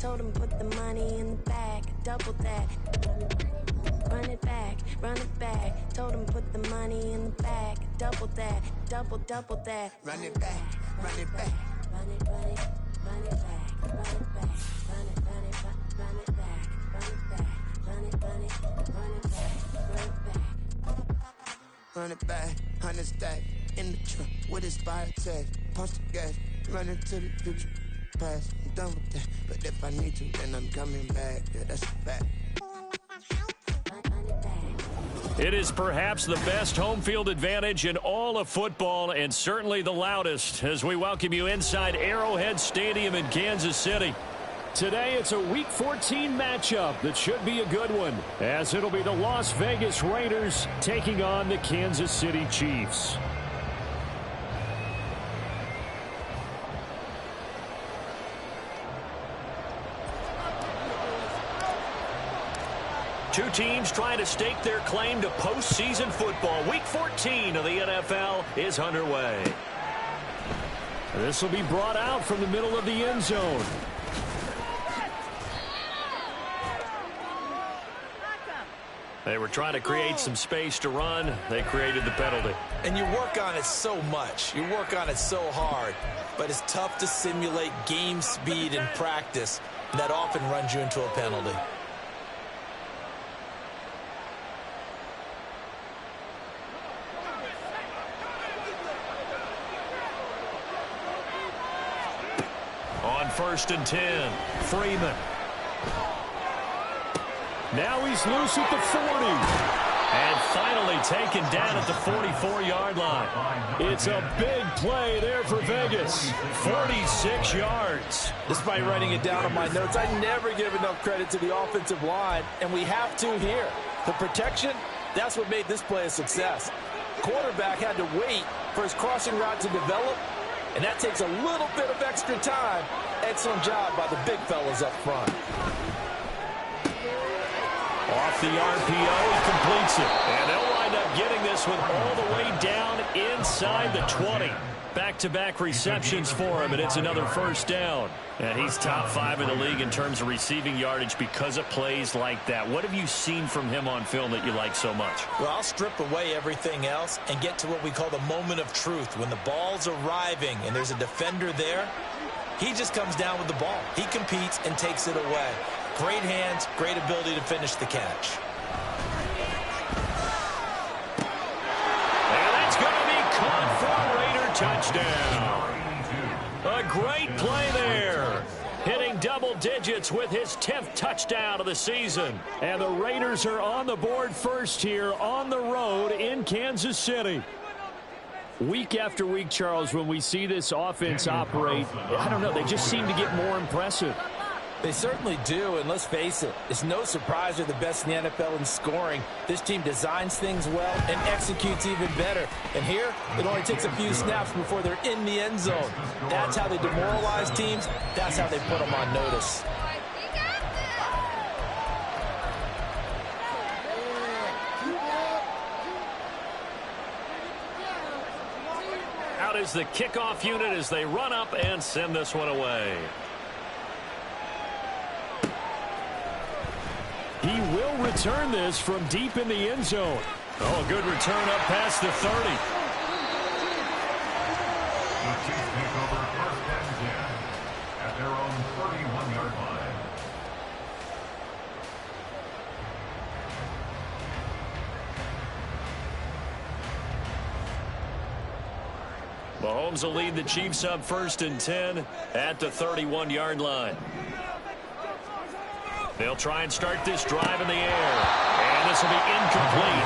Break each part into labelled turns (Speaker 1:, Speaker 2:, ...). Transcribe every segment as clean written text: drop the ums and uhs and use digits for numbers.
Speaker 1: Told him put the money in the bag, double that. Run it back, run it back. Told him put the money in the bag, double that, double that.
Speaker 2: Run it back, run it back.
Speaker 1: Run it, run it, run it back, run it back, run it, run it, run it back, run it back, run it, run it, run it back, run it back.
Speaker 2: Run it back, 100 stack in the truck with his fire tag. Punch the gas, run into the future. Past, I'm done with that. But if I need to, then I'm coming back. Yeah, that's a fact.
Speaker 3: It is perhaps the best home field advantage in all of football, and certainly the loudest, as we welcome you inside Arrowhead Stadium in Kansas City. Today it's a Week 14 matchup that should be a good one, as it'll be the Las Vegas Raiders taking on the Kansas City Chiefs. Two teams trying to stake their claim to postseason football. Week 14 of the NFL is underway. This will be brought out from the middle of the end zone. They were trying to create some space to run. They created the penalty.
Speaker 4: And you work on it so much. You work on it so hard. But it's tough to simulate game speed in practice. That often runs you into a penalty.
Speaker 3: On 1st and 10, Freeman. Now he's loose at the 40. And finally taken down at the 44-yard line. It's a big play there for Vegas. 46 yards.
Speaker 4: Despite writing it down on my notes, I never give enough credit to the offensive line, and we have to here. The protection, that's what made this play a success. Quarterback had to wait for his crossing route to develop, and that takes a little bit of extra time. Excellent job by the big fellas up front.
Speaker 3: Off the RPO, he completes it. And they'll wind up getting this one all the way down inside the 20. Back-to-back receptions for him, and it's another first down. And he's top 5 in the league in terms of receiving yardage because of plays like that. What have you seen from him on film that you like so much?
Speaker 4: Well, I'll strip away everything else and get to what we call the moment of truth. When the ball's arriving and there's a defender there, he just comes down with the ball. He competes and takes it away. Great hands, great ability to finish the catch.
Speaker 3: And that's going to be caught for a Raider touchdown. A great play there. Hitting double digits with his 10th touchdown of the season. And the Raiders are on the board first here on the road in Kansas City. Week after week, Charles, when we see this offense operate, I don't know, they just seem to get more impressive.
Speaker 4: They certainly do, and let's face it, it's no surprise they're the best in the NFL in scoring. This team designs things well and executes even better. And here, it only takes a few snaps before they're in the end zone. That's how they demoralize teams. That's how they put them on notice.
Speaker 3: Out is the kickoff unit as they run up and send this one away. He will return this from deep in the end zone. Oh, a good return up past the 30.
Speaker 5: The Chiefs take over 1st and 10 at their own 31-yard line.
Speaker 3: Mahomes will lead the Chiefs up 1st and 10 at the 31-yard line. They'll try and start this drive in the air. And this will be incomplete.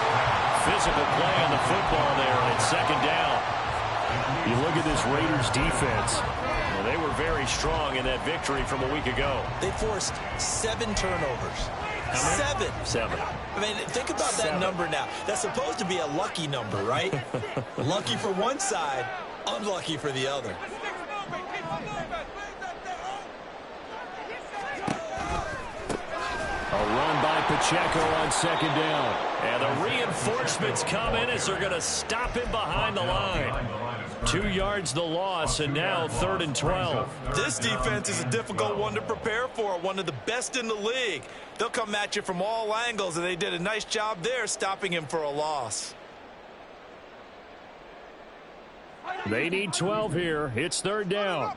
Speaker 3: Physical play on the football there, and it's 2nd down. You look at this Raiders defense. Well, they were very strong in that victory from a week ago.
Speaker 4: They forced 7 turnovers.
Speaker 3: How many? 7.
Speaker 4: I mean, think about that number now. That's supposed to be a lucky number, right? Lucky for one side, unlucky for the other.
Speaker 3: A run by Pacheco on 2nd down. And the reinforcements come in as they're going to stop him behind the line. 2 yards the loss, and now 3rd and 12.
Speaker 4: This defense is a difficult one to prepare for, one of the best in the league. They'll come at you from all angles, and they did a nice job there stopping him for a loss.
Speaker 3: They need 12 here. It's 3rd down.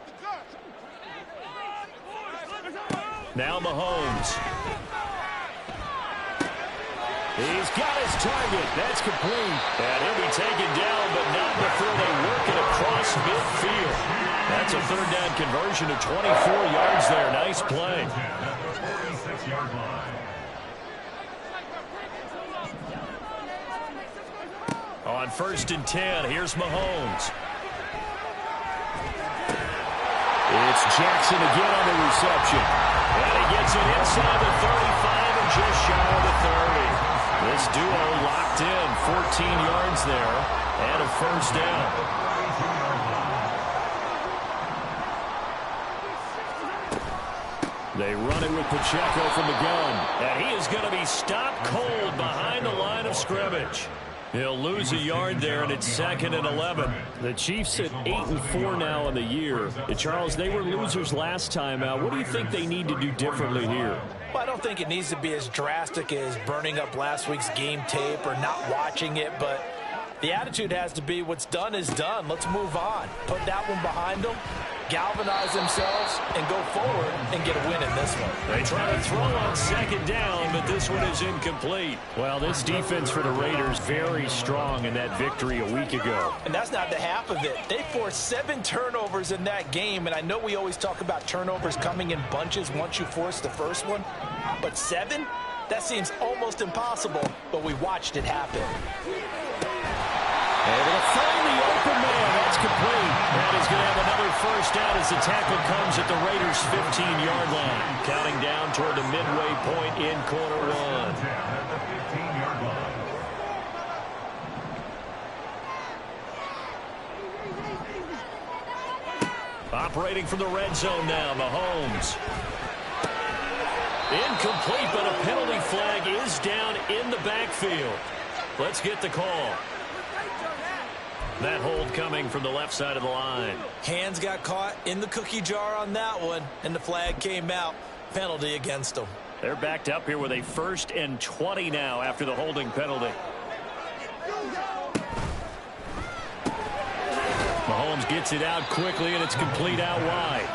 Speaker 3: Now Mahomes. He's got his target. That's complete. And he'll be taken down, but not before they work it across midfield. That's a 3rd down conversion of 24 yards there. Nice play. On 1st and 10, here's Mahomes. It's Jackson again on the reception. And he gets it inside the 35 and just shy of the 30. This duo locked in, 14 yards there, and a 1st down. They run it with Pacheco from the gun, and he is going to be stopped cold behind the line of scrimmage. He'll lose a yard there, and it's 2nd and 11. The Chiefs at 8-4 now in the year. Charles, they were losers last time out. What do you think they need to do differently here?
Speaker 4: Well, I don't think it needs to be as drastic as burning up last week's game tape or not watching it, but the attitude has to be what's done is done. Let's move on. Put that one behind them, galvanize themselves, and go forward and get a win in this one.
Speaker 3: They try to throw on 2nd down, but this one is incomplete. Well, this defense for the Raiders very strong in that victory a week ago.
Speaker 4: And that's not the half of it. They forced 7 turnovers in that game, and I know we always talk about turnovers coming in bunches once you force the first one, but 7? That seems almost impossible, but we watched it happen.
Speaker 3: Able to find the open man. That's complete. And he's going to have another 1st down as the tackle comes at the Raiders' 15-yard line. Counting down toward the midway point in quarter 1. Operating from the red zone now, Mahomes. Incomplete, but a penalty flag is down in the backfield. Let's get the call. That hold coming from the left side of the line.
Speaker 4: Hands got caught in the cookie jar on that one, and the flag came out. Penalty against them.
Speaker 3: They're backed up here with a 1st and 20 now after the holding penalty. Mahomes gets it out quickly, and it's complete out wide.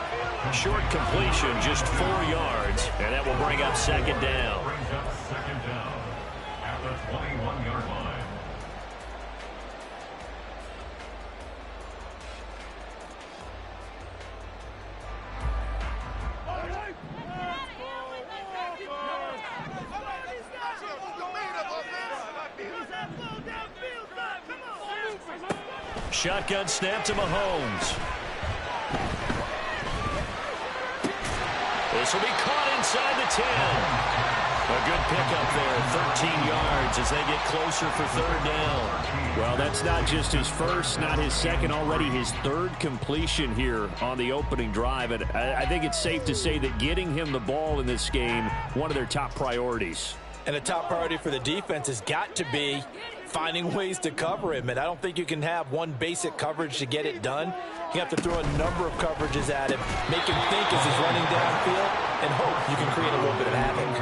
Speaker 3: Short completion, just 4 yards, and that will bring up 2nd down.
Speaker 5: Second down at the 21-yard line.
Speaker 3: Shotgun snap to Mahomes. This will be caught inside the 10. A good pickup there, 13 yards as they get closer for 3rd down. Well, that's not just his first, not his second, already his 3rd completion here on the opening drive. And I think it's safe to say that getting him the ball in this game, one of their top priorities.
Speaker 4: And a top priority for the defense has got to be finding ways to cover him. And I don't think you can have one basic coverage to get it done. You have to throw a number of coverages at him, make him think as he's running downfield, and hope you can create a little bit of havoc.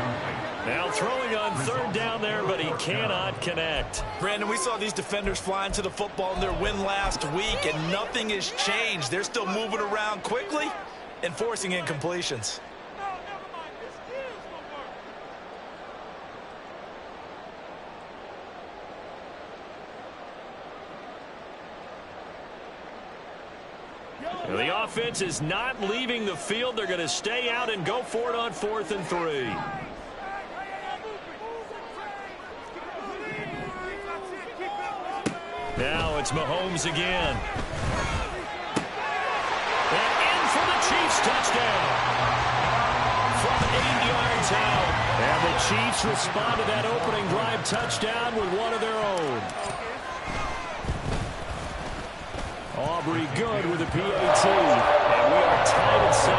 Speaker 3: Now throwing on 3rd down there, but he cannot connect.
Speaker 4: Brandon, we saw these defenders flying to the football in their win last week, and nothing has changed. They're still moving around quickly and forcing incompletions.
Speaker 3: The offense is not leaving the field. They're going to stay out and go for it on 4th and 3. Now it's Mahomes again. And in for the Chiefs touchdown. From 8 yards out. And the Chiefs respond to that opening drive touchdown with one of their own. Aubrey good with a PAT, and we are tied at 7.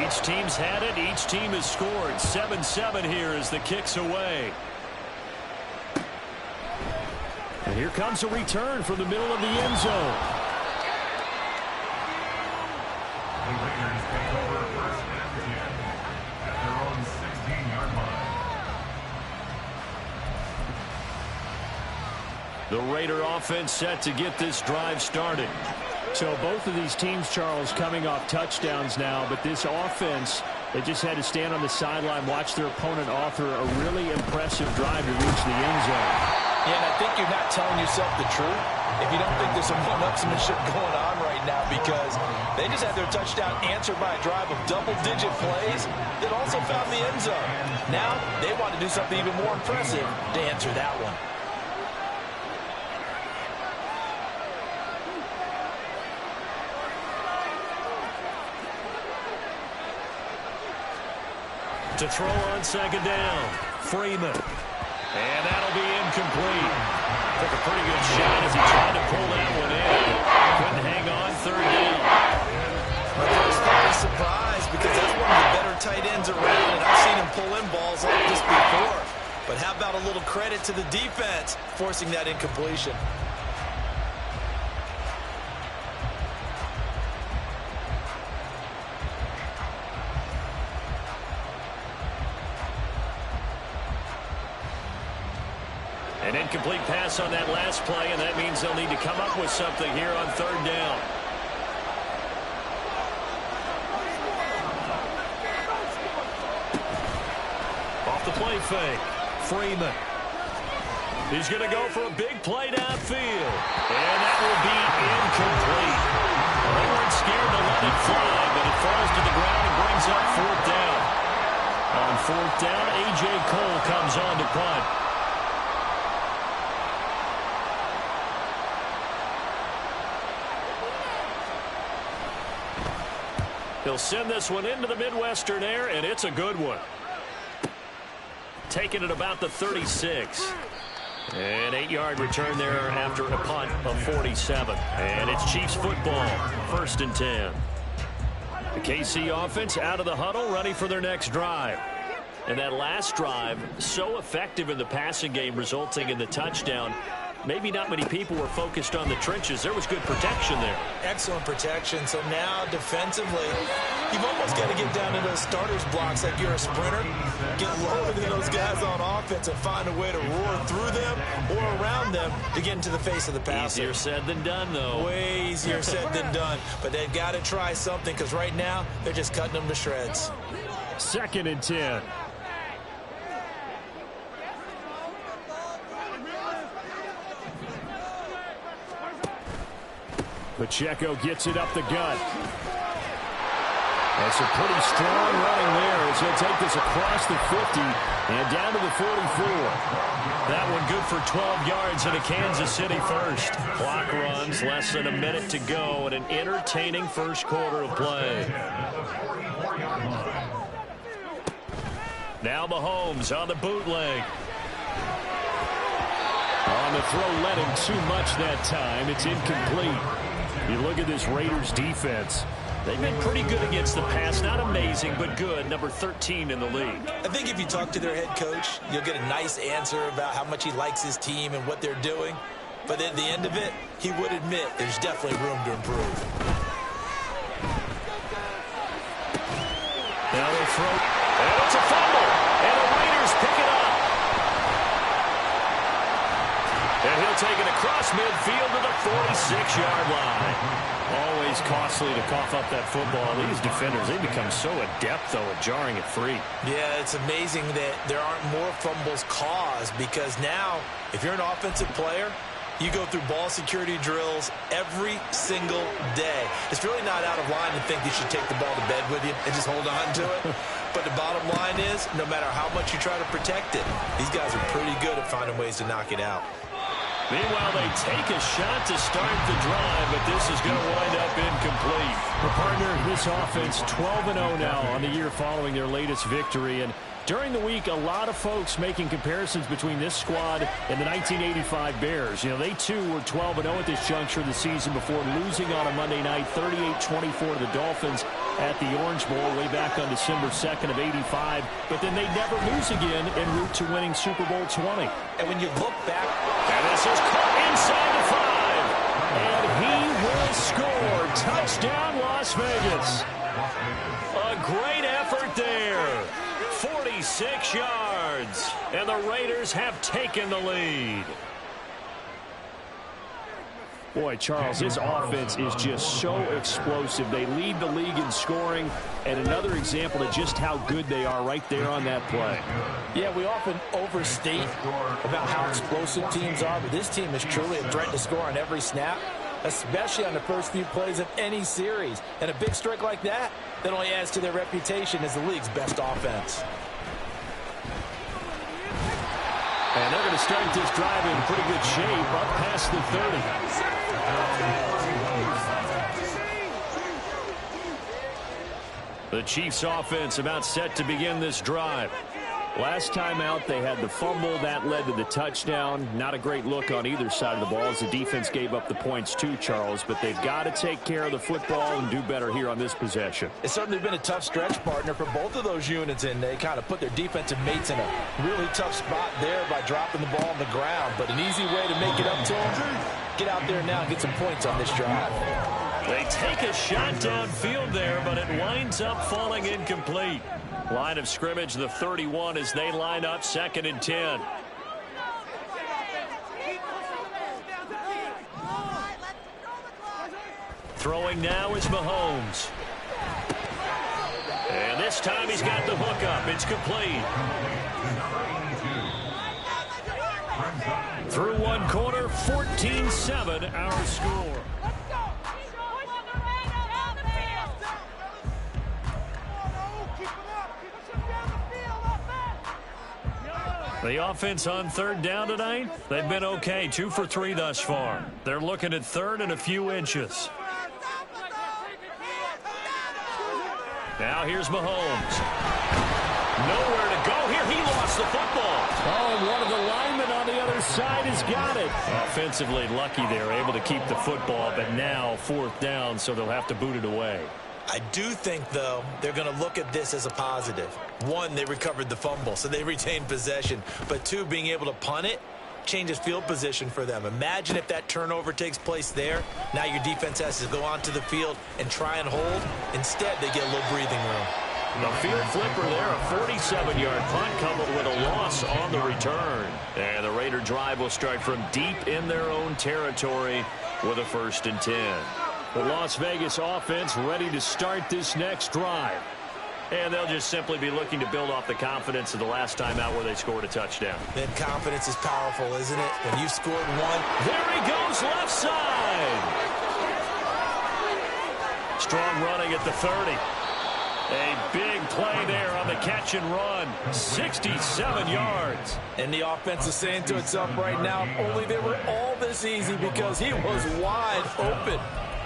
Speaker 3: Each team's had it. Each team has scored. 7-7 here as the kick's away. And here comes a return from the middle of the end zone.
Speaker 5: The Raiders take over first and 10 at their own 16-yard line.
Speaker 3: The Raider offense set to get this drive started. So both of these teams, Charles, coming off touchdowns now, but this offense, they just had to stand on the sideline, watch their opponent author a really impressive drive to reach the end zone.
Speaker 4: Yeah, and I think you're not telling yourself the truth if you don't think there's some one-upsmanship going on right now, because they just had their touchdown answered by a drive of double-digit plays that also found the end zone. Now they want to do something even more impressive to answer that one.
Speaker 3: To throw on second down, Freeman. And that'll be incomplete. Took a pretty good shot as he tried to pull that one in. Couldn't hang on third down.
Speaker 4: My first thought is surprise, because that's one of the better tight ends around, and I've seen him pull in balls like this before. But how about a little credit to the defense forcing that incompletion?
Speaker 3: An incomplete pass on that last play, and that means they'll need to come up with something here on third down. Off the play fake, Freeman. He's going to go for a big play downfield, and that will be incomplete. Well, they weren't scared to let it fly, but it falls to the ground and brings up fourth down. On fourth down, A.J. Cole comes on to punt. He'll send this one into the Midwestern air, and it's a good one. Taking it about the 36. An 8-yard return there after a punt of 47. And it's Chiefs football, 1st and 10. The KC offense out of the huddle, ready for their next drive. And that last drive, so effective in the passing game, resulting in the touchdown. Maybe not many people were focused on the trenches. There was good protection there.
Speaker 4: Excellent protection. So now defensively, you've almost got to get down to those starters blocks like you're a sprinter. Get lower than those guys on offense and find a way to roar through them or around them to get into the face of the passer.
Speaker 3: Easier said than done, though.
Speaker 4: Way easier said than done. But they've got to try something, because right now they're just cutting them to shreds.
Speaker 3: 2nd and 10. Pacheco gets it up the gut. That's a pretty strong running there as he'll take this across the 50 and down to the 44. That one good for 12 yards and a Kansas City first. Clock runs, less than a minute to go, and an entertaining first quarter of play. Now Mahomes on the bootleg. On the throw, led him too much that time. It's incomplete. You look at this Raiders defense. They've been pretty good against the pass. Not amazing, but good. Number 13 in the league.
Speaker 4: I think if you talk to their head coach, you'll get a nice answer about how much he likes his team and what they're doing. But at the end of it, he would admit there's definitely room to improve.
Speaker 3: Now they throw. And it's a fumble. And the Raiders pick it up. And he'll take it across midfield to the 46-yard line. Always costly to cough up that football. These defenders, they become so adept, though, at jarring it free.
Speaker 4: Yeah, it's amazing that there aren't more fumbles caused, because now, if you're an offensive player, you go through ball security drills every single day. It's really not out of line to think you should take the ball to bed with you and just hold on to it. But the bottom line is, no matter how much you try to protect it, these guys are pretty good at finding ways to knock it out.
Speaker 3: Meanwhile, they take a shot to start the drive, but this is going to wind up incomplete. The partner, this offense, 12-0 now on the year following their latest victory. And during the week, a lot of folks making comparisons between this squad and the 1985 Bears. You know, they too were 12-0 at this juncture of the season before losing on a Monday night, 38-24 to the Dolphins at the Orange Bowl way back on December 2nd of '85. But then they never lose again en route to winning Super Bowl 20.
Speaker 4: And when you look back,
Speaker 3: and this is caught in. 6 yards. And the Raiders have taken the lead.
Speaker 6: Boy, Charles, this offense is just so explosive. They lead the league in scoring, and another example of just how good they are right there on that play.
Speaker 4: Yeah, we often overstate about how explosive teams are, but this team is truly a threat to score on every snap, especially on the first few plays of any series. And a big strike like that only adds to their reputation as the league's best offense.
Speaker 3: And they're going to start this drive in pretty good shape up past the 30. The Chiefs offense about set to begin this drive. Last time out, they had the fumble. That led to the touchdown. Not a great look on either side of the ball as the defense gave up the points too, Charles. But they've got to take care of the football and do better here on this possession.
Speaker 4: It's certainly been a tough stretch, partner, for both of those units, and they kind of put their defensive mates in a really tough spot there by dropping the ball on the ground. But an easy way to make it up to them, get out there now and get some points on this drive.
Speaker 3: They take a shot downfield there, but it winds up falling incomplete. Line of scrimmage, the 31, as they line up 2nd and 10. Throwing now is Mahomes. And this time he's got the hook up. It's complete. Through one quarter, 14-7 our score. The offense on 3rd down tonight, they've been okay. 2 for 3 thus far. They're looking at 3rd and a few inches. Now here's Mahomes. Nowhere to go here. He lost the football.
Speaker 6: Oh, and one of the linemen on the other side has got it.
Speaker 3: Offensively lucky they're able to keep the football, but now 4th down, so they'll have to boot it away.
Speaker 4: I do think, though, they're going to look at this as a positive. 1, they recovered the fumble, so they retained possession. But 2, being able to punt it changes field position for them. Imagine if that turnover takes place there. Now your defense has to go onto the field and try and hold. Instead, they get a little breathing room.
Speaker 3: The field flipper there, a 47-yard punt coupled with a loss on the return. And the Raider drive will start from deep in their own territory with a 1st and 10. The Las Vegas offense ready to start this next drive. And they'll just simply be looking to build off the confidence of the last time out where they scored a touchdown.
Speaker 4: Then confidence is powerful, isn't it? When you've scored one.
Speaker 3: There he goes, left side. Strong running at the 30. A big play there on the catch and run. 67 yards.
Speaker 4: And the offense is saying to itself right now, if only they were all this easy, because he was wide open.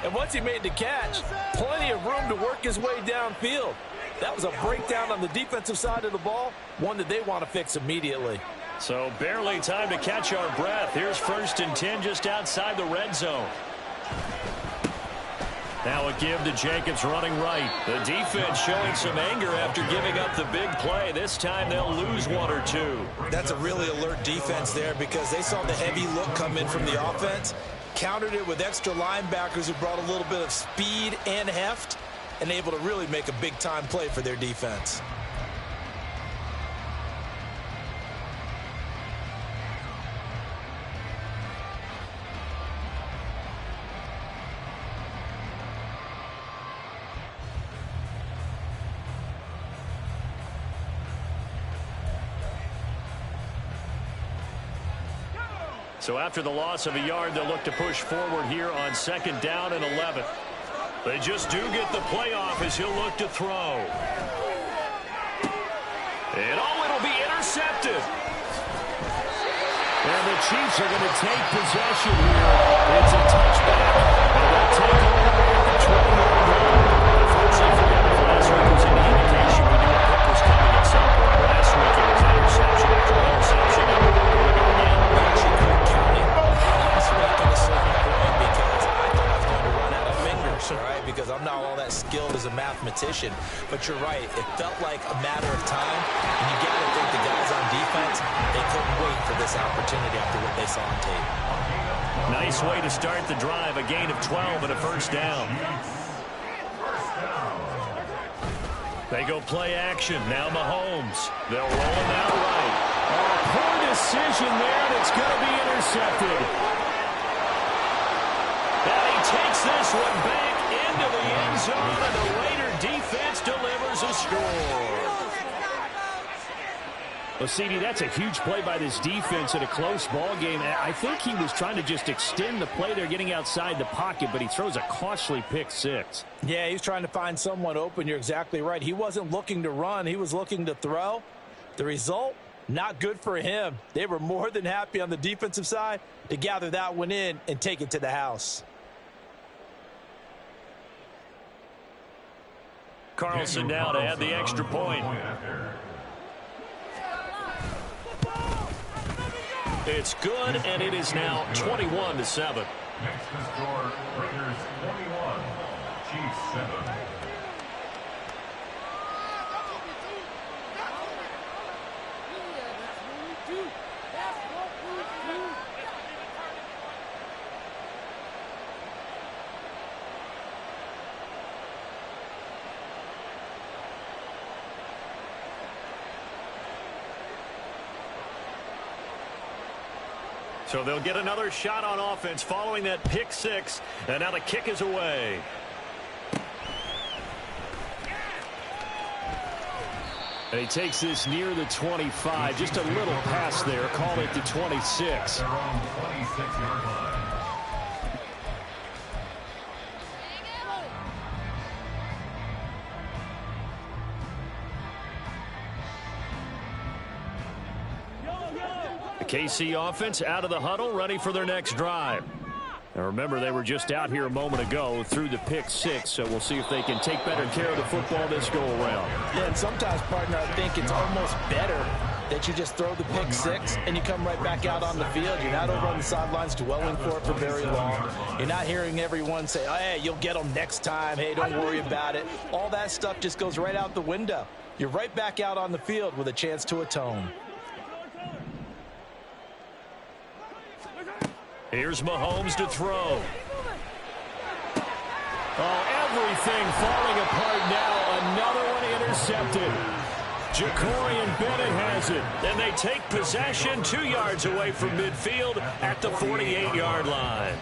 Speaker 4: And once he made the catch, plenty of room to work his way downfield. That was a breakdown on the defensive side of the ball, one that they want to fix immediately.
Speaker 3: So barely time to catch our breath. Here's 1st and 10 just outside the red zone. Now a give to Jacobs running right. The defense showing some anger after giving up the big play. This time they'll lose 1 or 2.
Speaker 4: That's a really alert defense there, because they saw the heavy look come in from the offense, countered it with extra linebackers who brought a little bit of speed and heft, and able to really make a big-time play for their defense.
Speaker 3: So after the loss of a yard, they'll look to push forward here on 2nd down and 11. They just do get the play off as he'll look to throw. And it'll be intercepted.
Speaker 6: And the Chiefs are going to take possession here. It's a touchback. And they'll take over at the 20-yard line.
Speaker 3: Unfortunately for them, last week was any indication we knew a pick was coming at some point. Last week it was interception after interception. And we're going to go again.
Speaker 4: Actually couldn't count it last week in a certain point, because I thought I was going to run out of fingers, all right? Because I'm not all that skilled as a mathematician. But you're right. It felt like a matter of time. And you got to think the guys on defense, they couldn't wait for this opportunity after what they saw on tape.
Speaker 3: Nice way to start the drive. A gain of 12 and a 1st down. They go play action. Now Mahomes. They'll roll him out right.
Speaker 6: Oh, poor decision there. That's going to be intercepted.
Speaker 3: And he takes this one back into the end zone, and the Raider defense delivers a score.
Speaker 6: Well, CD, that's a huge play by this defense in a close ball game. I think he was trying to just extend the play there, getting outside the pocket, but he throws a costly pick six.
Speaker 4: Yeah, he's trying to find someone open. You're exactly right. He wasn't looking to run. He was looking to throw. The result, not good for him. They were more than happy on the defensive side to gather that one in and take it to the house.
Speaker 3: Carlson now to add the extra point. It's good, and it is now 21-7.
Speaker 5: Next to score, Raiders 21, Chiefs 7.
Speaker 3: So they'll get another shot on offense following that pick six, and now the kick is away.
Speaker 6: And he takes this near the 25. Just a little pass there. Call it the 26.
Speaker 5: Their own 26-yard line.
Speaker 3: The KC offense out of the huddle, ready for their next drive. Now remember, they were just out here a moment ago through the pick six, so we'll see if they can take better care of the football this go around.
Speaker 4: Yeah, and sometimes, partner, I think it's almost better that you just throw the pick six and you come right back out on the field. You're not over on the sidelines dwelling for it for very long. You're not hearing everyone say, oh, hey, you'll get them next time. Hey, don't worry about it. All that stuff just goes right out the window. You're right back out on the field with a chance to atone.
Speaker 3: Here's Mahomes to throw. Oh, everything falling apart now. Another one intercepted. Jacorian Bennett has it. And they take possession 2 yards away from midfield at the 48-yard line.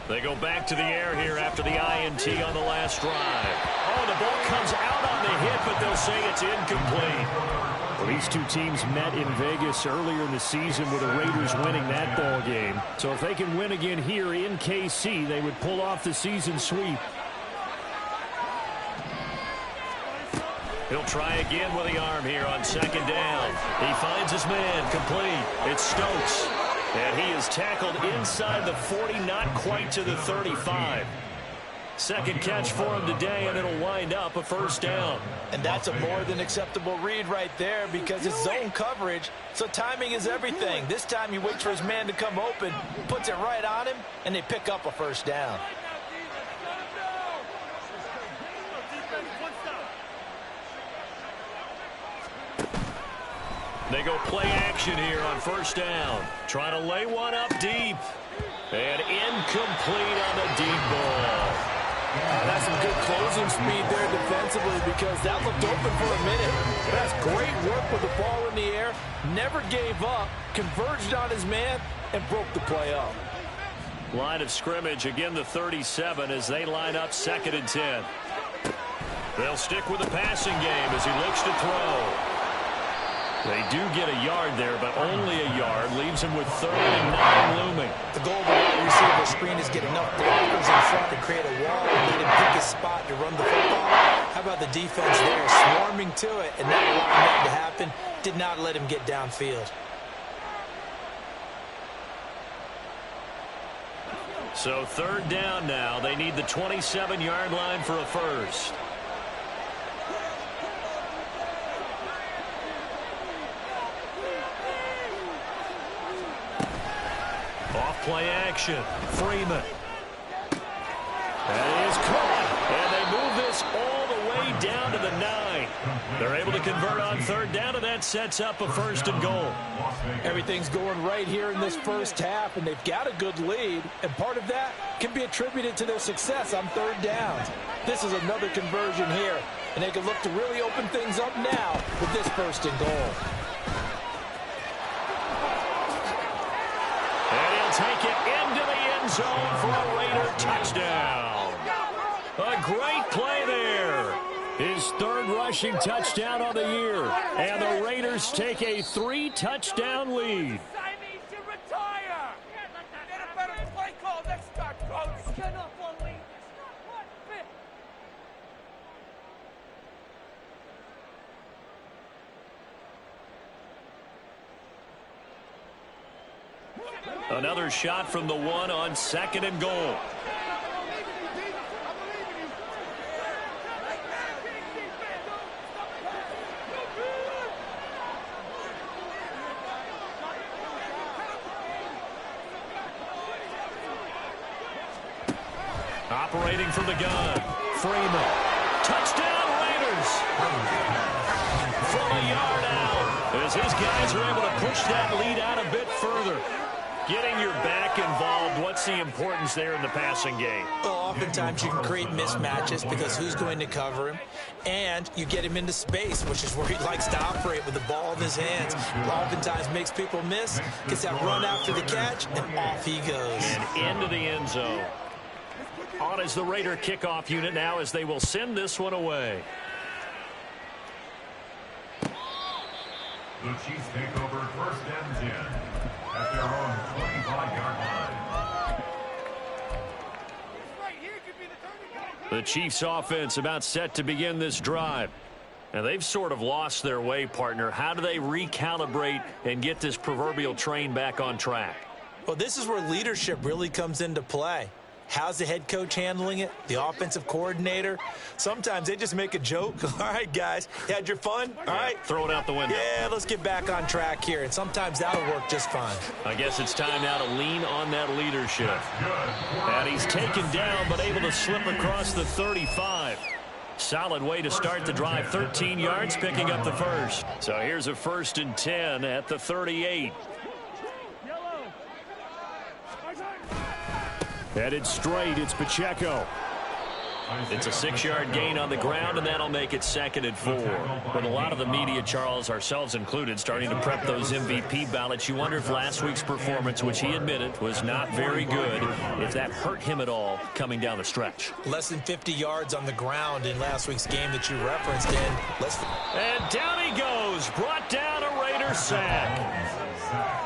Speaker 3: They go back to the air here after the INT on the last drive. Oh, the ball comes out on the hit, but they'll say it's incomplete.
Speaker 6: Well, these two teams met in Vegas earlier in the season with the Raiders winning that ball game. So if they can win again here in KC, they would pull off the season sweep.
Speaker 3: He'll try again with the arm here on second down. He finds his man complete. It's Stokes. And he is tackled inside the 40, not quite to the 35. Second catch for him today, and it'll wind up a first down.
Speaker 4: And that's a more than acceptable read right there because it's zone coverage, so timing is everything. This time you wait for his man to come open, puts it right on him, and they pick up a first down.
Speaker 3: They go play action here on first down. Trying to lay one up deep. And incomplete on the deep ball.
Speaker 4: That's some good closing speed there defensively because that looked open for a minute. But that's great work with the ball in the air. Never gave up. Converged on his man and broke the play up.
Speaker 3: Line of scrimmage, again the 37 as they line up 2nd and 10. They'll stick with the passing game as he looks to throw. They do get a yard there, but only a yard. Leaves him with 3rd and 9 looming.
Speaker 4: The goal of the wide receiver screen is get enough blockers in front to create a wall and let him pick his spot to run the football. How about the defense there swarming to it and not allowing that to happen? Did not let him get downfield.
Speaker 3: So 3rd down now. They need the 27-yard line for a first. Play action. Freeman. That is caught. And they move this this all the way down to the 9. They're able to convert on third down, and that sets up a 1st and goal.
Speaker 4: Everything's going right here in this first half, and they've got a good lead, and part of that can be attributed to their success on third downs. This is another conversion here, and they can look to really open things up now with this 1st and goal.
Speaker 3: And he'll take it into the end zone for a Raider touchdown. A great play there. His 3rd rushing touchdown of the year. And the Raiders take a 3-touchdown lead. Another shot from the 1 on 2nd and goal. Operating from the gun. Freeman. Touchdown Raiders. From a yard out. As his guys are able to push that lead out a bit further. Getting your back involved, what's the importance there in the passing game?
Speaker 4: Well, oftentimes you can create mismatches because who's going to cover him, and you get him into space, which is where he likes to operate with the ball in his hands. Oftentimes makes people miss, gets that run after the catch, and off he goes.
Speaker 3: And into the end zone. On is the Raider kickoff unit now as they will send this one away.
Speaker 5: The Chiefs take over 1st and 10 at their own 25-yard line.
Speaker 3: The Chiefs offense about set to begin this drive. And they've sort of lost their way, partner. How do they recalibrate and get this proverbial train back on track?
Speaker 4: Well, this is where leadership really comes into play. How's the head coach handling it? The offensive coordinator? Sometimes they just make a joke. All right, guys, you had your fun? All right.
Speaker 3: Throw it out the window.
Speaker 4: Yeah, let's get back on track here. And sometimes that'll work just fine.
Speaker 3: I guess it's time now to lean on that leadership. And he's taken down but able to slip across the 35. Solid way to start the drive. 13 yards, picking up the 1st. So here's a 1st and 10 at the 38. Headed straight, it's Pacheco. It's a 6-yard gain on the ground, and that'll make it 2nd and 4. But a lot of the media, Charles, ourselves included, starting to prep those MVP ballots. You wonder if last week's performance, which he admitted was not very good, if that hurt him at all coming down the stretch.
Speaker 4: Less than 50 yards on the ground in last week's game that you referenced.
Speaker 3: And down he goes, brought down a Raider sack.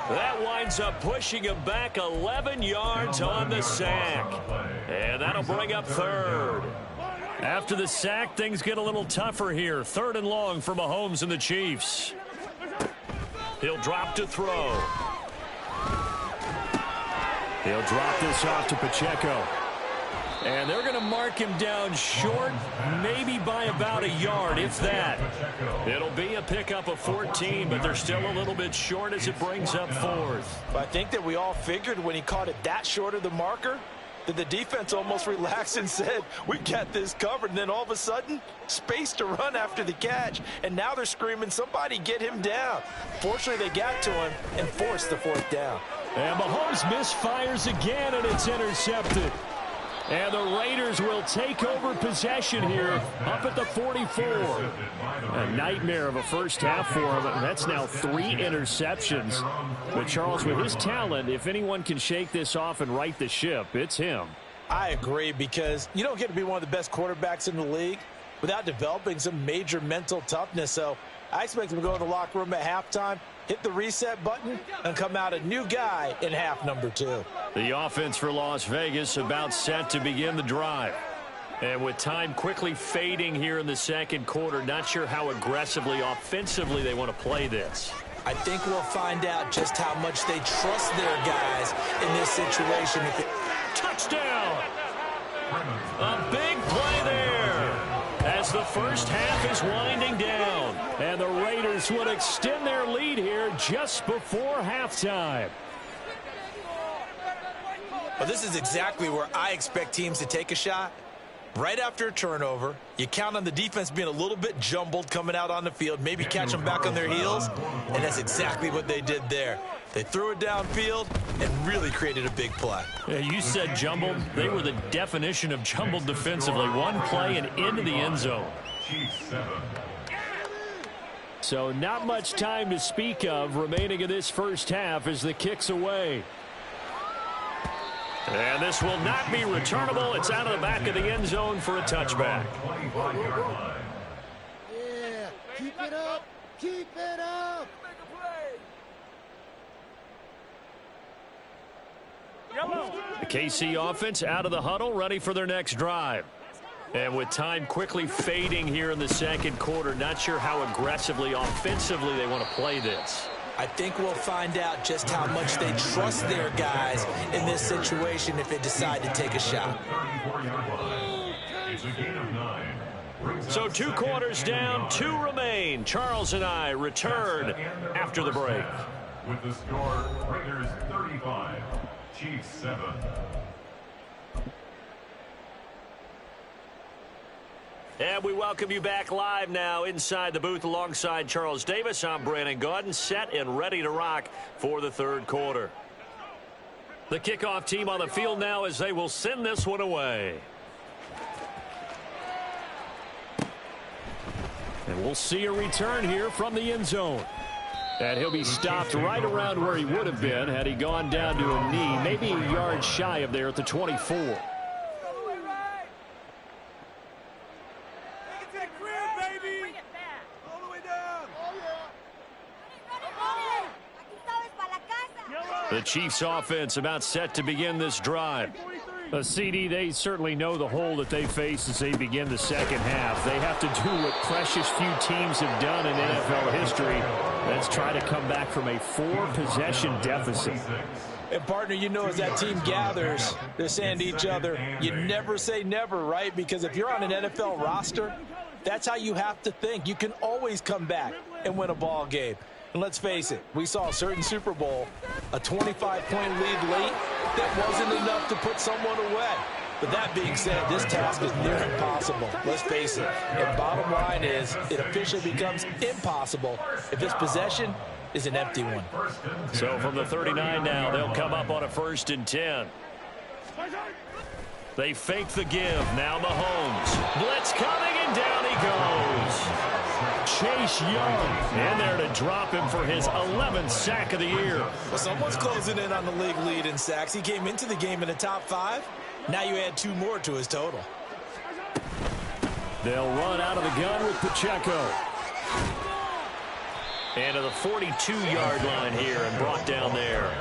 Speaker 3: That winds up pushing him back 11 yards on the sack. And that'll bring up 3rd. After the sack, things get a little tougher here. 3rd and long for Mahomes and the Chiefs. He'll drop to throw. He'll drop this off to Pacheco. And they're going to mark him down short, maybe by about a yard, if that. It'll be a pickup of 14, but they're still a little bit short as it brings up 4th.
Speaker 4: I think that we all figured when he caught it that short of the marker that the defense almost relaxed and said, we got this covered. And then all of a sudden, space to run after the catch. And now they're screaming, somebody get him down. Fortunately, they got to him and forced the 4th down.
Speaker 3: And Mahomes misfires again, and it's intercepted. And the Raiders will take over possession here up at the 44. A nightmare of a first half for him. That's now 3 interceptions. But Charles, with his talent, if anyone can shake this off and right the ship, it's him.
Speaker 4: I agree, because you don't get to be one of the best quarterbacks in the league without developing some major mental toughness. So I expect him to go in the locker room at halftime, hit the reset button, and come out a new guy in half number 2.
Speaker 3: The offense for Las Vegas about set to begin the drive. And with time quickly fading here in the 2nd quarter, not sure how aggressively, offensively they want to play this.
Speaker 4: I think we'll find out just how much they trust their guys in this situation.
Speaker 3: Touchdown! A big play there as the first half is winding down. And the Raiders would extend their lead here just before halftime.
Speaker 4: Well, this is exactly where I expect teams to take a shot. Right after a turnover, you count on the defense being a little bit jumbled coming out on the field, maybe catch them back on their heels, and that's exactly what they did there. They threw it downfield and really created a big play.
Speaker 3: Yeah, you said jumbled. They were the definition of jumbled defensively. One play and into the end zone. So not much time to speak of remaining in this first half as the kick's away. And this will not be returnable. It's out of the back of the end zone for a touchback.
Speaker 2: Yeah, keep it up. Keep it up.
Speaker 3: The KC offense out of the huddle, ready for their next drive. And with time quickly fading here in the second quarter, not sure how aggressively, offensively they want to play this.
Speaker 4: I think we'll find out just how much they trust their guys in this situation if they decide to take a shot.
Speaker 3: So 2 quarters down, 2 remain. Charles and I return after the break.
Speaker 5: With the score, Raiders 35, Chiefs 7.
Speaker 3: And we welcome you back live now inside the booth alongside Charles Davis. I'm Brandon Gaudin, set and ready to rock for the third quarter. The kickoff team on the field now as they will send this one away. And we'll see a return here from the end zone. And he'll be stopped right around where he would have been had he gone down to a knee, maybe a yard shy of there at the 24. The Chiefs offense about set to begin this drive. CD, they certainly know the hole that they face as they begin the second half. They have to do what precious few teams have done in NFL history. Let's try to come back from a 4-possession deficit.
Speaker 4: And, partner, you know, as that team gathers, they're saying to each other, you never say never, right? Because if you're on an NFL roster, that's how you have to think. You can always come back and win a ball game. And let's face it, we saw a certain Super Bowl, a 25-point lead late, that wasn't enough to put someone away. But that being said, this task is near impossible. Let's face it. And bottom line is, it officially becomes impossible if this possession is an empty one.
Speaker 3: So from the 39 now, they'll come up on a 1st and 10. They fake the give. Now Mahomes. Blitz coming, and down he goes. Chase Young in there to drop him for his 11th sack of the year.
Speaker 4: Well, someone's closing in on the league lead in sacks. He came into the game in the top 5. Now you add 2 more to his total.
Speaker 3: They'll run out of the gun with Pacheco. And to the 42-yard line here and brought down there.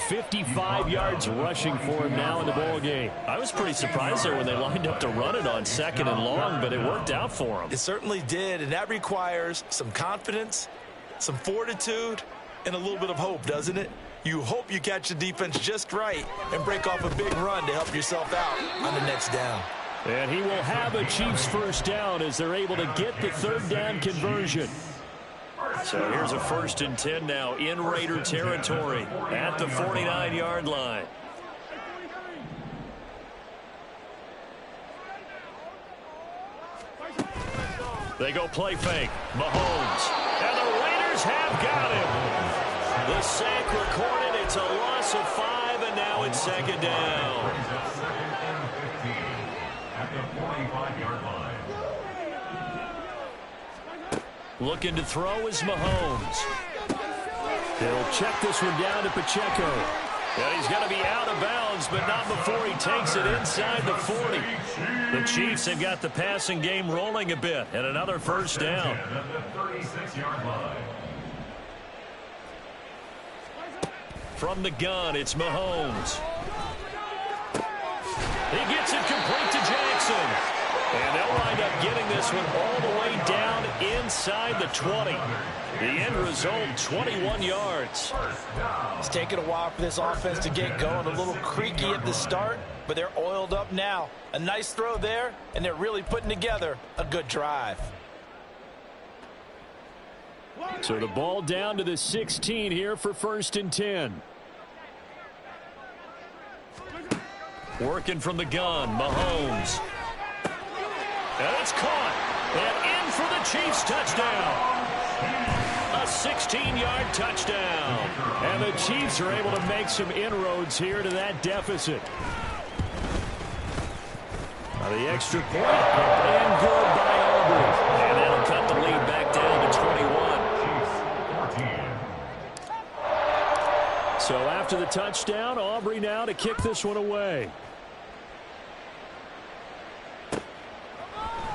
Speaker 3: 55 yards rushing for him now in the ball game. I was pretty surprised there when they lined up to run it on 2nd and long, but it worked out for him.
Speaker 4: It certainly did, and that requires some confidence, some fortitude, and a little bit of hope, doesn't it? You hope you catch the defense just right and break off a big run to help yourself out on the next down.
Speaker 3: And he will have a Chiefs first down as they're able to get the 3rd down conversion. So here's a 1st and 10 now in Raider territory at the 49-yard line. They go play fake. Mahomes. And the Raiders have got him. The sack recorded. It's a loss of 5, and now it's 2nd down.
Speaker 5: At the 45-yard line.
Speaker 3: Looking to throw is Mahomes. He'll check this one down to Pacheco. Yeah, he's going to be out of bounds, but not before he takes it inside the 40. The Chiefs have got the passing game rolling a bit, and another 1st down.
Speaker 5: At the 36-yard line.
Speaker 3: From the gun, it's Mahomes. He gets it complete to Jackson. And they'll wind up getting this one all the way down inside the 20. The end result, 21 yards.
Speaker 4: It's taken a while for this offense to get going. A little creaky at the start, but they're oiled up now. A nice throw there, and they're really putting together a good drive.
Speaker 3: So the ball down to the 16 here for 1st and 10. Working from the gun, Mahomes. And it's caught. And in for the Chiefs touchdown. A 16-yard touchdown. And the Chiefs are able to make some inroads here to that deficit. The extra point, and good by Aubrey. And that'll cut the lead back down to 21. So after the touchdown, Aubrey now to kick this one away.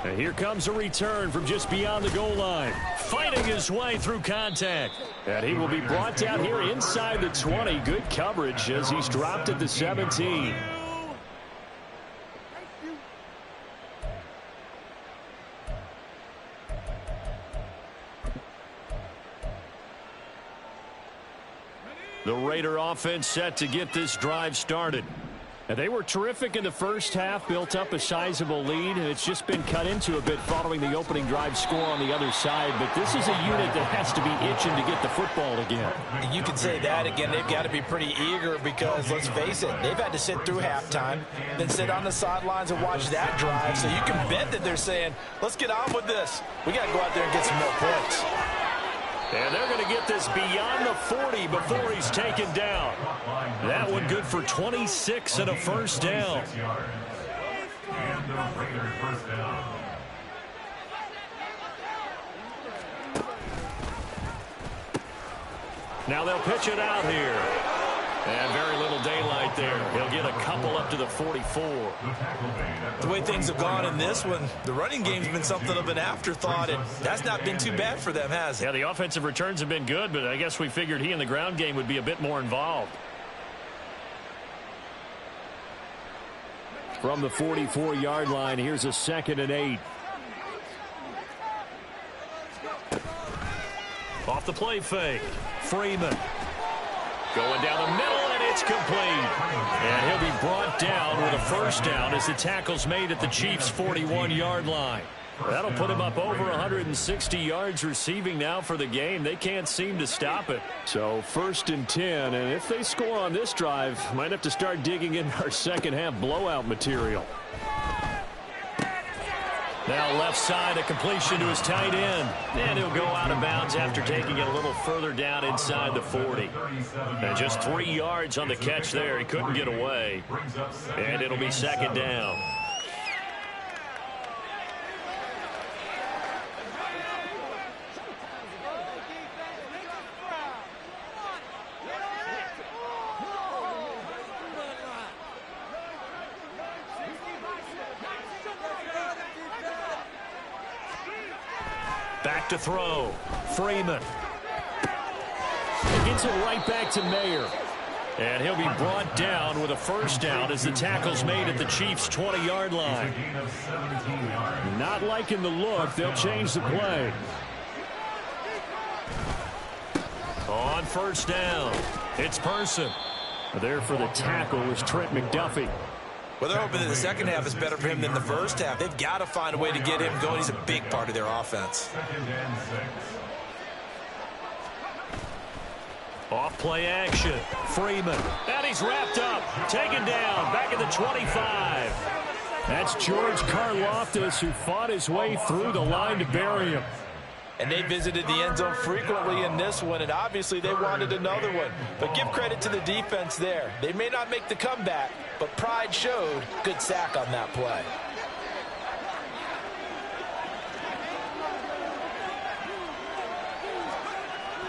Speaker 3: And here comes a return from just beyond the goal line. Fighting his way through contact. And he will be brought down here inside the 20. Good coverage as he's dropped at the 17. The Raider offense set to get this drive started. And they were terrific in the first half, built up a sizable lead, and it's just been cut into a bit following the opening drive score on the other side. But this is a unit that has to be itching to get the football again.
Speaker 4: You can say that again. They've got to be pretty eager because, let's face it, they've had to sit through halftime, then sit on the sidelines and watch that drive. So you can bet that they're saying, let's get on with this. We got to go out there and get some more points.
Speaker 3: And they're going to get this beyond the 40 before he's taken down. That one good for 26 and a first down.
Speaker 5: And the Raiders first down.
Speaker 3: Now they'll pitch it out here. And very little daylight there. He'll get a couple up to the 44.
Speaker 4: The way things have gone in this one, the running game's been something of an afterthought, and that's not been too bad for them, has it?
Speaker 3: Yeah, the offensive returns have been good, but I guess we figured he in the ground game would be a bit more involved.
Speaker 6: From the 44-yard line, here's a 2nd and 8.
Speaker 3: Off the play fake. Freeman. Going down the middle, and it's complete. And he'll be brought down with a first down as the tackle's made at the Chiefs' 41-yard line. That'll put him up over 160 yards receiving now for the game. They can't seem to stop it.
Speaker 6: So 1st and 10, and if they score on this drive, might have to start digging in our second-half blowout material.
Speaker 3: Now left side, a completion to his tight end. And he'll go out of bounds after taking it a little further down inside the 40. And just 3 yards on the catch there. He couldn't get away. And it'll be 2nd down. Back to throw. Freeman.
Speaker 6: Gets it right back to Mayer.
Speaker 3: And he'll be brought down with a first down as the tackle's made at the Chiefs' 20-yard line.
Speaker 6: Not liking the look. They'll change the play.
Speaker 3: On first down, it's Person.
Speaker 6: There for the tackle was Trent McDuffie.
Speaker 4: Well, they're hoping that the second half is better for him than the first half. They've got to find a way to get him going. He's a big part of their offense.
Speaker 3: Off play action. Freeman. And he's wrapped up. Taken down. Back at the 25.
Speaker 6: That's George Karlaftis, who fought his way through the line to bury him.
Speaker 4: And they visited the end zone frequently in this one, and obviously they wanted another one. But give credit to the defense there. They may not make the comeback, but pride showed. Good sack on that play.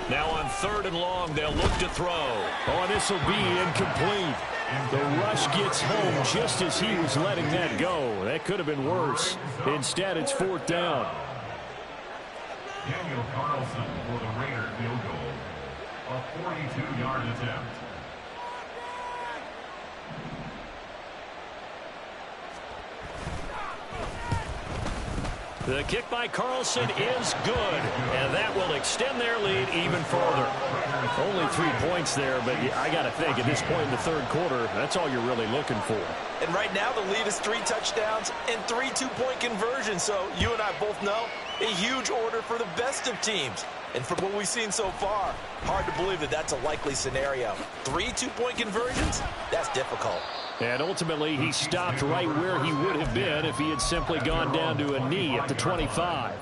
Speaker 3: Now on 3rd and long, they'll look to throw.
Speaker 6: Oh, and this will be incomplete. The rush gets home just as he was letting that go. That could have been worse. Instead, it's 4th down.
Speaker 5: Daniel Carlson for the Raider field goal. A 42-yard attempt.
Speaker 3: The kick by Carlson is good, and that will extend their lead even further.
Speaker 6: Only 3 points there, but I got to think at this point in the 3rd quarter, that's all you're really looking for.
Speaker 4: And right now the lead is 3 touchdowns and 3 two-point conversions. So you and I both know a huge order for the best of teams. And from what we've seen so far, hard to believe that that's a likely scenario. 3 two-point conversions? That's difficult.
Speaker 6: And ultimately, he stopped right where he would have been if he had simply gone down to a knee at the 25.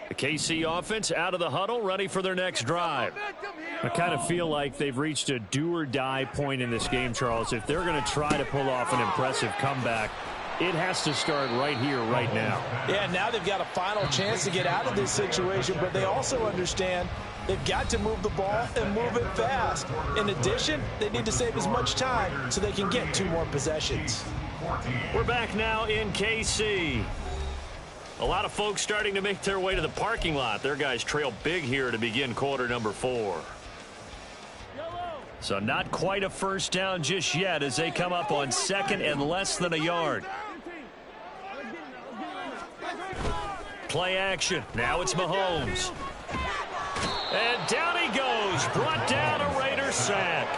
Speaker 6: The KC offense out of the huddle, ready for their next drive. I kind of feel like they've reached a do-or-die point in this game, Charles. If they're going to try to pull off an impressive comeback, it has to start right here, right now.
Speaker 4: Yeah, now they've got a final chance to get out of this situation, but they also understand they've got to move the ball and move it fast. In addition, they need to save as much time so they can get 2 more possessions.
Speaker 3: We're back now in KC. A lot of folks starting to make their way to the parking lot. Their guys trail big here to begin quarter number 4. So not quite a first down just yet as they come up on 2nd and less than a yard. Play action. Now it's Mahomes. And down he goes. Brought down a Raider sack.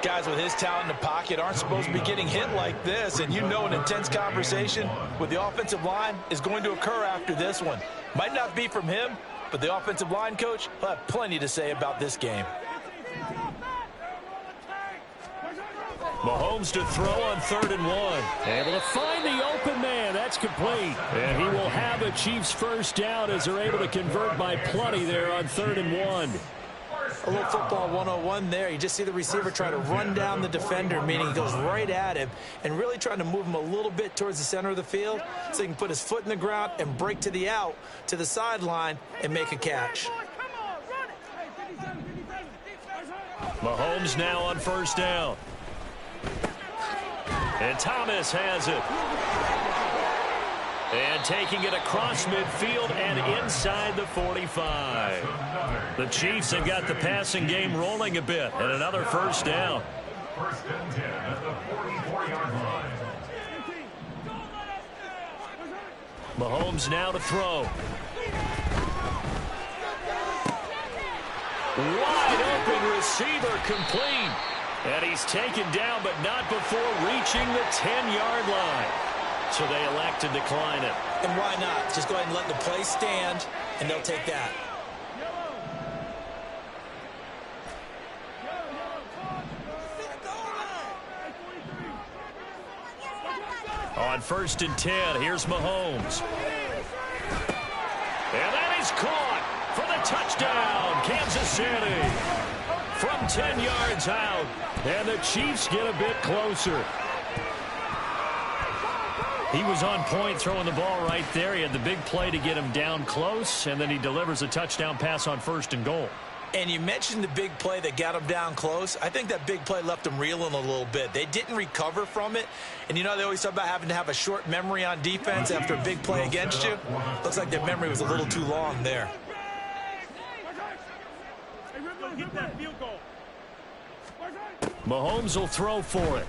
Speaker 4: Guys with his talent in the pocket aren't supposed to be getting hit like this, and you know an intense conversation with the offensive line is going to occur after this one. Might not be from him, but the offensive line coach will have plenty to say about this game.
Speaker 3: Mahomes to throw on 3rd and 1.
Speaker 6: Able to find the open man. That's complete. And he will have a Chiefs first down as they're able to convert by plenty there on 3rd and 1.
Speaker 4: A little football 101 there. You just see the receiver try to run down the defender, meaning he goes right at him and really trying to move him a little bit towards the center of the field so he can put his foot in the ground and break to the out, to the sideline, and make a catch.
Speaker 3: Mahomes now on 1st down. And Thomas has it. And taking it across midfield and inside the 45. The Chiefs have got the passing game rolling a bit. And another first down.
Speaker 5: 1st and 10 at the 44-yard line.
Speaker 3: Mahomes now to throw. Wide open receiver complete. And he's taken down, but not before reaching the 10-yard line. So they elect to decline it.
Speaker 4: And why not? Just go ahead and let the play stand, and they'll take that.
Speaker 3: On 1st and 10, here's Mahomes. And that is caught for the touchdown, Kansas City. From 10 yards out. And the Chiefs get a bit closer. He was on point throwing the ball right there. He had the big play to get him down close, and then he delivers a touchdown pass on 1st and goal.
Speaker 4: And you mentioned the big play that got him down close. I think that big play left him reeling a little bit. They didn't recover from it. And you know they always talk about having to have a short memory on defense after a big play against you. Looks like their memory was a little too long there.
Speaker 3: Mahomes will throw for it.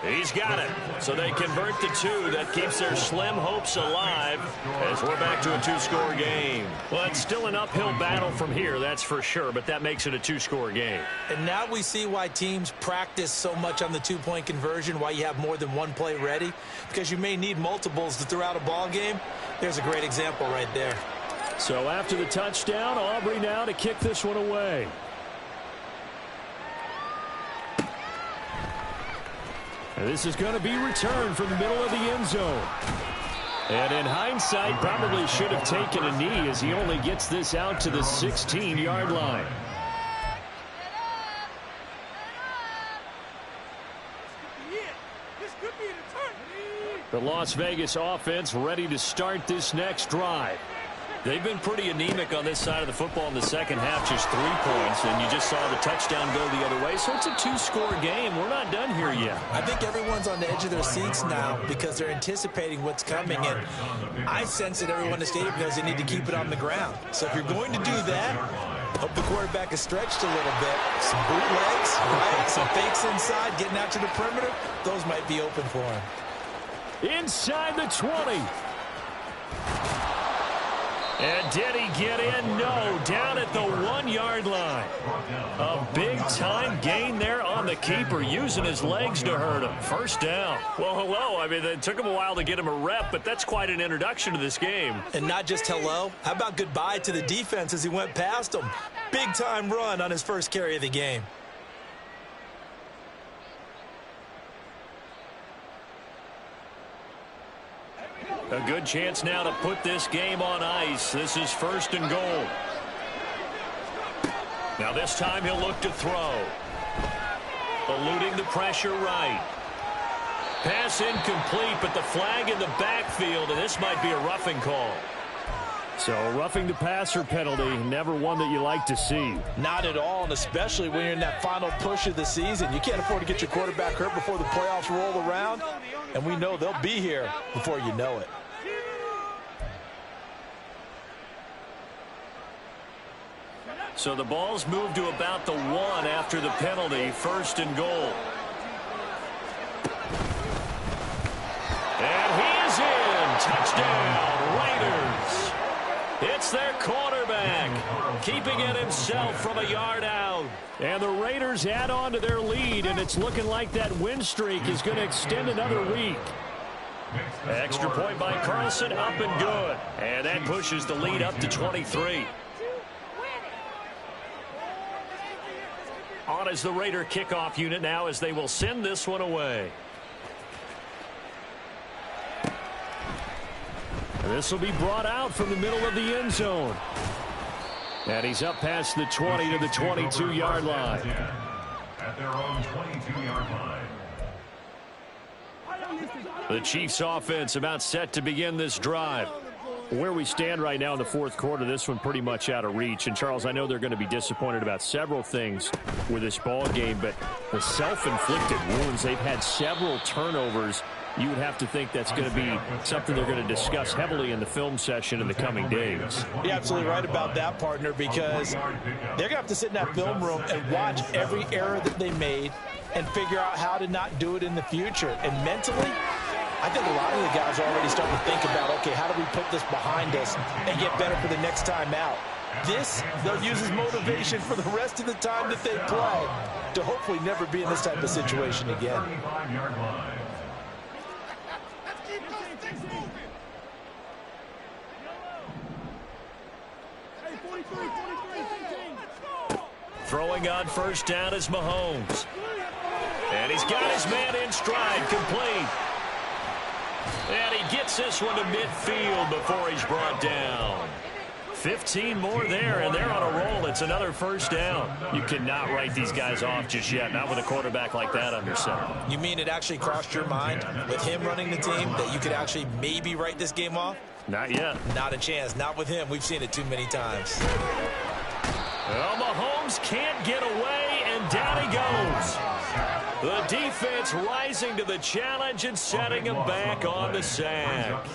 Speaker 3: He's got it. So they convert the 2. That keeps their slim hopes alive as we're back to a 2-score game. Well, it's still an uphill battle from here, that's for sure, but that makes it a 2-score game.
Speaker 4: And now we see why teams practice so much on the 2-point conversion, why you have more than one play ready, because you may need multiples to throw out a ball game. There's a great example right there.
Speaker 6: So after the touchdown, Aubrey now to kick this one away. And this is going to be returned from the middle of the end zone. And in hindsight, probably should have taken a knee as he only gets this out to the 16-yard line. The Las Vegas offense ready to start this next drive. They've been pretty anemic on this side of the football in the second half, just 3 points, and you just saw the touchdown go the other way. So it's a 2-score game. We're not done here yet.
Speaker 4: I think everyone's on the edge of their seats now because they're anticipating what's coming, and I sense that everyone in the stadium knows they need to keep it on the ground. So if you're going to do that, hope the quarterback is stretched a little bit. Some bootlegs, right? Some fakes inside, getting out to the perimeter. Those might be open for him.
Speaker 3: And did he get in? No, down at the 1-yard line. A big-time gain there on the keeper, using his legs to hurt him. First down. Well, hello. I mean, it took him a while to get him a rep, but that's quite an introduction to this game.
Speaker 4: And not just hello. How about goodbye to the defense as he went past him? Big-time run on his first carry of the game.
Speaker 3: A good chance now to put this game on ice. This is 1st and goal. Now this time he'll look to throw. Eluding the pressure right. Pass incomplete, but the flag in the backfield, and this might be a roughing call. So roughing the passer penalty, never one that you like to see.
Speaker 4: Not at all, and especially when you're in that final push of the season. You can't afford to get your quarterback hurt before the playoffs roll around, and we know they'll be here before you know it.
Speaker 3: So the ball's moved to about the 1 after the penalty, 1st and goal. And he's in. Touchdown, Raiders. It's their quarterback, keeping it himself from a yard out. And the Raiders add on to their lead, and it's looking like that win streak is going to extend another week. Extra point by Carlson, up and good. And that pushes the lead up to 23. On is the Raider kickoff unit now as they will send this one away. And this will be brought out from the middle of the end zone. And he's up past the 20 to the 22-yard line.
Speaker 5: At their own 22-yard line.
Speaker 3: The Chiefs offense about set to begin this drive. Where we stand right now in the 4th quarter, this one pretty much out of reach. And, Charles, I know they're going to be disappointed about several things with this ball game, but the self-inflicted wounds, they've had several turnovers. You would have to think that's going to be something they're going to discuss heavily in the film session in the coming days.
Speaker 4: You're absolutely right about that, partner, because they're going to have to sit in that film room and watch every error that they made and figure out how to not do it in the future. And mentally, I think a lot of the guys are already starting to think about, okay, how do we put this behind us and get better for the next time out? This, they'll use as motivation for the rest of the time that they play to hopefully never be in this type of situation again.
Speaker 5: 35-yard line.
Speaker 3: Throwing on first down is Mahomes. And he's got his man in stride, complete. And he gets this one to midfield before he's brought down. 15 more there, and they're on a roll. It's another first down. You cannot write these guys off just yet, not with a quarterback like that under center.
Speaker 4: You mean it actually crossed your mind with him running the team that you could actually maybe write this game off?
Speaker 3: Not yet.
Speaker 4: Not a chance. Not with him. We've seen it too many times.
Speaker 3: Well, Mahomes can't get away, and down he goes. The defense rising to the challenge and setting him back on the sack.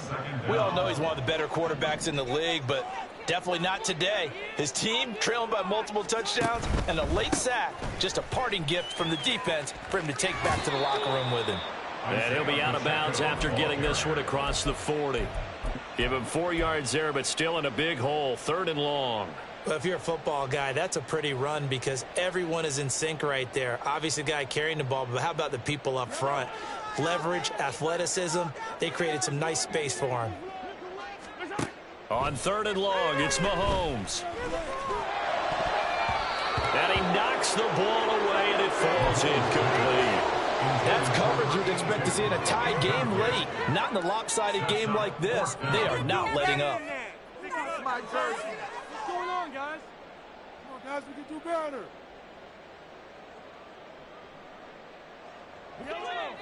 Speaker 4: We all know he's one of the better quarterbacks in the league, but definitely not today. His team trailing by multiple touchdowns and a late sack. Just a parting gift from the defense for him to take back to the locker room with him.
Speaker 3: And he'll be out of bounds after getting this one across the 40. Give him 4 yards there, but still in a big hole. 3rd and long.
Speaker 4: Well, if you're a football guy, that's a pretty run because everyone is in sync right there. Obviously, the guy carrying the ball, but how about the people up front? Leverage, athleticism, they created some nice space for him.
Speaker 3: On 3rd and long, it's Mahomes. And he knocks the ball away, and it falls incomplete.
Speaker 4: That's coverage you'd expect to see in a tie game late. Not in a lopsided game like this. They are not letting up.
Speaker 7: What's going on, guys? Come on, guys, we can do better.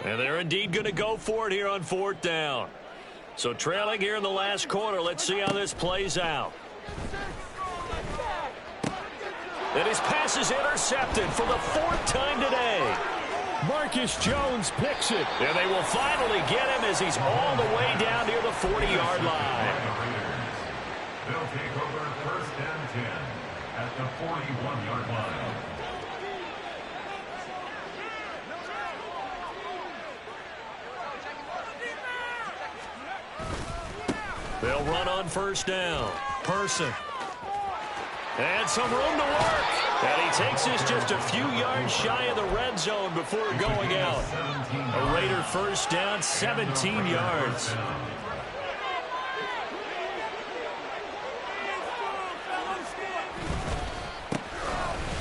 Speaker 3: And they're indeed going to go for it here on 4th down. So trailing here in the last quarter, let's see how this plays out. And his pass is intercepted for the 4th time today. Marcus Jones picks it. And they will finally get him as he's all the way down near the 40-yard line.
Speaker 5: They'll take over 1st and 10 at the 41-yard line.
Speaker 3: They'll run on 1st down. Person. And some room to work. And he takes this just a few yards shy of the red zone before going out. A Raider first down, 17 yards.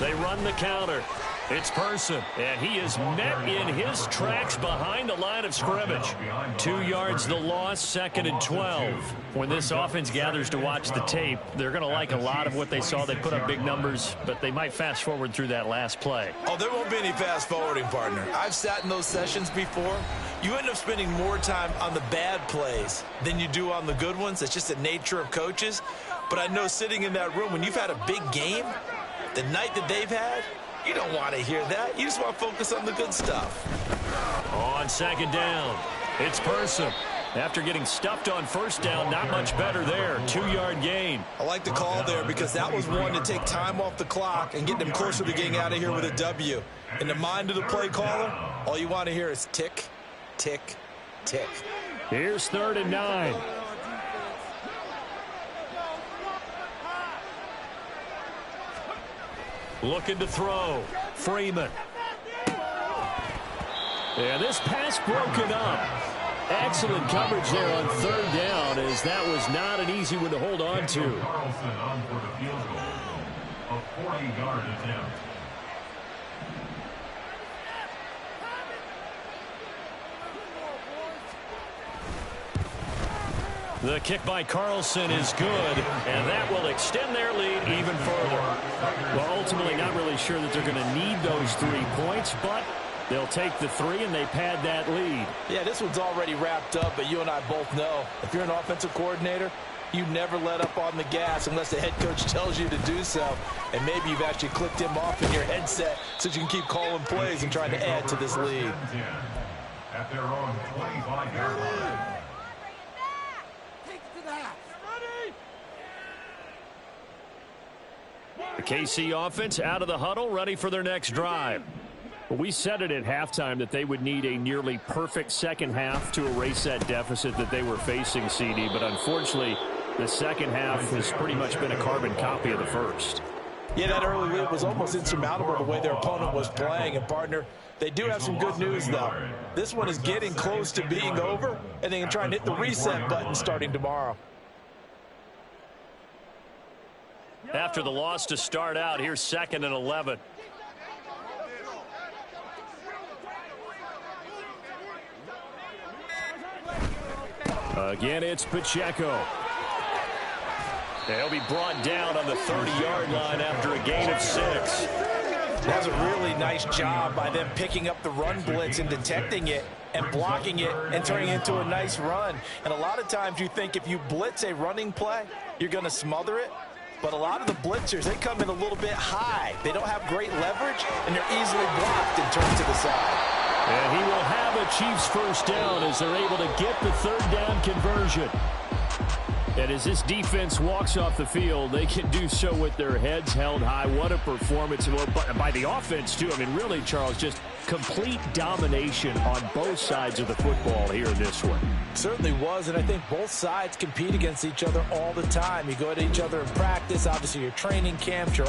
Speaker 3: They run the counter. It's Person, and he is met in his tracks behind the line of scrimmage. 2 yards the loss, 2nd and 12. When this offense gathers to watch the tape, they're going to like a lot of what they saw. They put up big numbers, but they might fast forward through that last play.
Speaker 4: Oh, there won't be any fast forwarding, partner. I've sat in those sessions before. You end up spending more time on the bad plays than you do on the good ones. It's just the nature of coaches. But I know sitting in that room, when you've had a big game, the night that they've had, you don't want to hear that. You just want to focus on the good stuff.
Speaker 3: On 2nd down, it's Person. After getting stuffed on 1st down, not much better there. 2-yard gain.
Speaker 4: I like the call there because that was one to take time off the clock and get them closer to getting out of here with a W. In the mind of the play caller, all you want to hear is tick, tick, tick.
Speaker 3: Here's 3rd and 9. Looking to throw. Freeman. And this pass broken up. Excellent coverage there on 3rd down, as that was not an easy one to hold on to.
Speaker 5: Carlson on for the field goal. A 40-yard attempt.
Speaker 3: The kick by Carlson is good, and that will extend their lead even further. Well, ultimately, not really sure that they're going to need those 3 points, but they'll take the 3, and they pad that lead.
Speaker 4: Yeah, this one's already wrapped up, but you and I both know if you're an offensive coordinator, you never let up on the gas unless the head coach tells you to do so. And maybe you've actually clicked him off in your headset so you can keep calling plays and trying to add to this lead.
Speaker 5: At their own 25-yard line.
Speaker 3: The KC offense out of the huddle, ready for their next drive. We said it at halftime that they would need a nearly perfect second half to erase that deficit that they were facing, CD, but unfortunately, the second half has pretty much been a carbon copy of the first.
Speaker 4: Yeah, that early lead was almost insurmountable the way their opponent was playing. And, partner, they do have some good news, though. This one is getting close to being over, and they can try and hit the reset button starting tomorrow.
Speaker 3: After the loss to start out, here's 2nd and 11. Again, it's Pacheco. They'll be brought down on the 30-yard line after a gain of 6.
Speaker 4: That was a really nice job by them picking up the run blitz and detecting it and blocking it and turning it into a nice run. And a lot of times you think if you blitz a running play, you're going to smother it. But a lot of the blitzers, they come in a little bit high. They don't have great leverage, and they're easily blocked and turned to the side.
Speaker 3: And he will have a Chiefs first down as they're able to get the 3rd down conversion. And as this defense walks off the field, they can do so with their heads held high. What a performance by the offense, too. I mean, really, Charles, just complete domination on both sides of the football here in this one.
Speaker 4: Certainly was, and I think both sides compete against each other all the time. You go at each other in practice, obviously your training camps, your